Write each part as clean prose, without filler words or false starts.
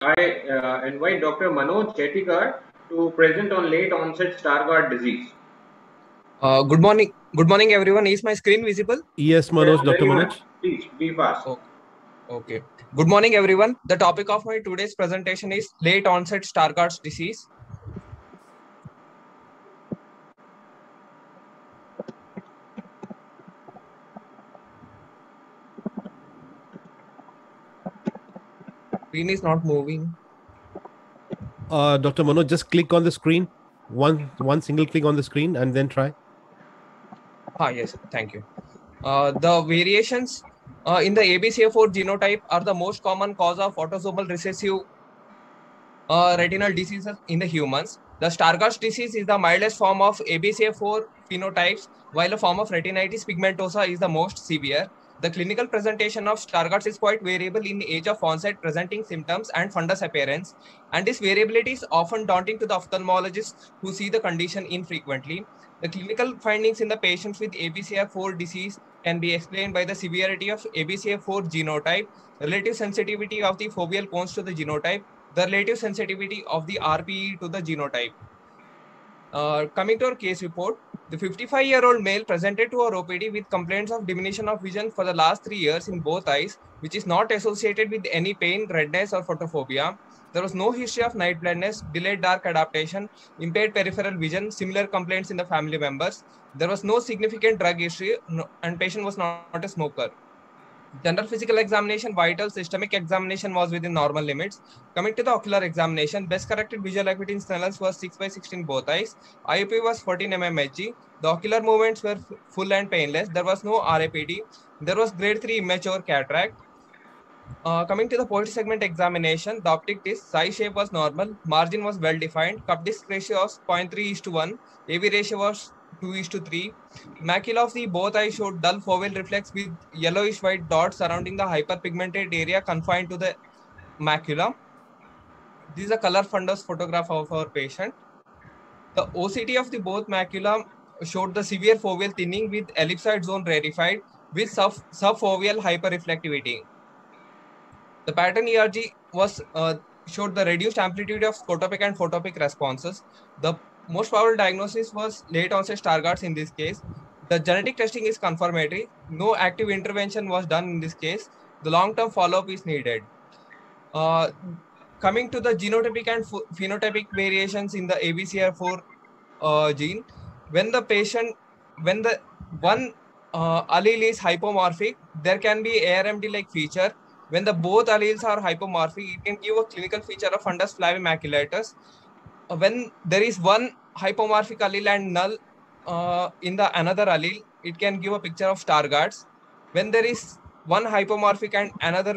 I invite Dr. Manoj Chetikar to present on late onset Stargardt disease. Good morning. Good morning, everyone. Is my screen visible? Yes, Manoj, Yes, Dr. very Manoj. much. Please be fast. Okay. Good morning, everyone. The topic of my today's presentation is late onset Stargardt disease. Screen is not moving. Dr. Manoj, just click on the screen. One single click on the screen and then try. Yes, thank you. The variations in the ABCA4 genotype are the most common cause of autosomal recessive retinal diseases in the humans. The Stargardt disease is the mildest form of ABCA4 phenotypes, while a form of retinitis pigmentosa is the most severe. The clinical presentation of Stargardt is quite variable in age of onset, presenting symptoms and fundus appearance, and this variability is often daunting to the ophthalmologists who see the condition infrequently. The clinical findings in the patients with ABCA4 disease can be explained by the severity of ABCA4 genotype, relative sensitivity of the foveal cones to the genotype, the relative sensitivity of the RPE to the genotype. Coming to our case report, the 55-year-old male presented to our OPD with complaints of diminution of vision for the last 3 years in both eyes, which is not associated with any pain, redness, or photophobia. There was no history of night blindness, delayed dark adaptation, impaired peripheral vision, similar complaints in the family members. There was no significant drug history, and patient was not a smoker. General physical examination, vital, systemic examination was within normal limits. Coming to the ocular examination, best corrected visual acuity in Snellens was 6/16 both eyes. IOP was 14 mmHg. The ocular movements were full and painless. There was no RAPD. There was grade 3 immature cataract. Coming to the posterior segment examination, the optic disc size shape was normal, margin was well defined, cup disc ratio was 0.3:1, AV ratio was 2:3. Macula of the both eyes showed dull foveal reflex with yellowish white dots surrounding the hyperpigmented area confined to the macula. This is a color fundus photograph of our patient. The OCT of the both macula showed the severe foveal thinning with ellipsoid zone rarefied with subfoveal hyperreflectivity. The pattern ERG was showed the reduced amplitude of scotopic and photopic responses. The most probable diagnosis was late onset Stargardt's in this case. The genetic testing is confirmatory. No active intervention was done in this case. The long-term follow-up is needed. Coming to the genotypic and phenotypic variations in the ABCR4 gene, when the one allele is hypomorphic, there can be ARMD-like feature. When the both alleles are hypomorphic, it can give a clinical feature of fundus flavimaculatus. When there is one hypomorphic allele and null in the another allele, it can give a picture of Stargardt's. When there is one hypomorphic and another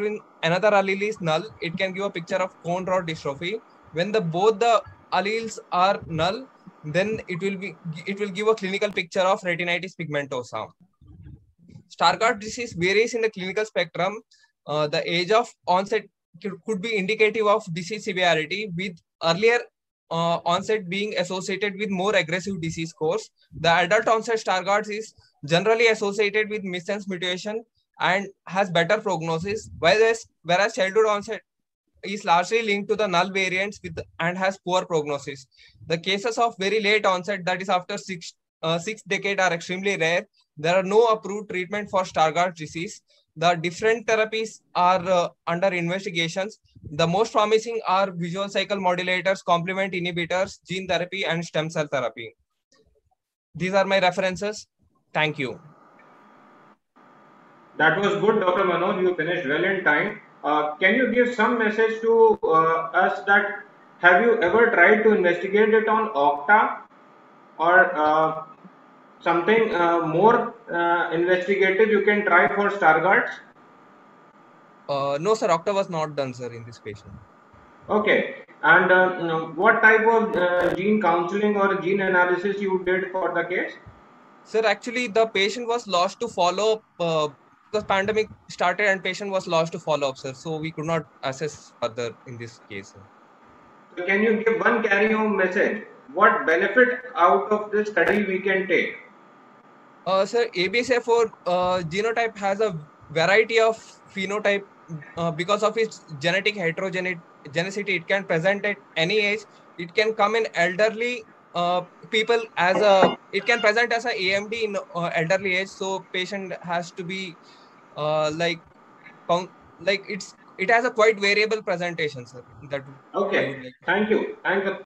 allele is null, it can give a picture of cone rod dystrophy. When both the alleles are null, then it will give a clinical picture of retinitis pigmentosa. Stargardt disease varies in the clinical spectrum. The age of onset could be indicative of disease severity, with earlier onset being associated with more aggressive disease course. The adult onset Stargardt is generally associated with missense mutation and has better prognosis, whereas childhood onset is largely linked to the null variants and has poor prognosis. The cases of very late onset, that is after six decade, are extremely rare. There are no approved treatment for Stargardt disease. The different therapies are under investigations. The most promising are visual cycle modulators, complement inhibitors, gene therapy, and stem cell therapy. These are my references. Thank you. That was good, Dr. Manoj. You finished well in time. Can you give some message to us that have you ever tried to investigate it on Octa or something more investigative you can try for Stargardt's? No, sir. Octa was not done, sir, in this patient. Okay. And what type of gene counseling or gene analysis you did for the case? Sir, actually, the patient was lost to follow up because pandemic started and patient was lost to follow up, sir. So we could not assess further in this case, sir. So can you give one carry-home message? What benefit out of this study we can take? Sir, ABCA4 genotype has a variety of phenotype because of its genetic heterogeneity genicity. It can present at any age. It can come in elderly people as a. It can present as a AMD in elderly age. So patient has to be like like it has a quite variable presentation, sir. That I would Okay, like to. thank you. Thank you.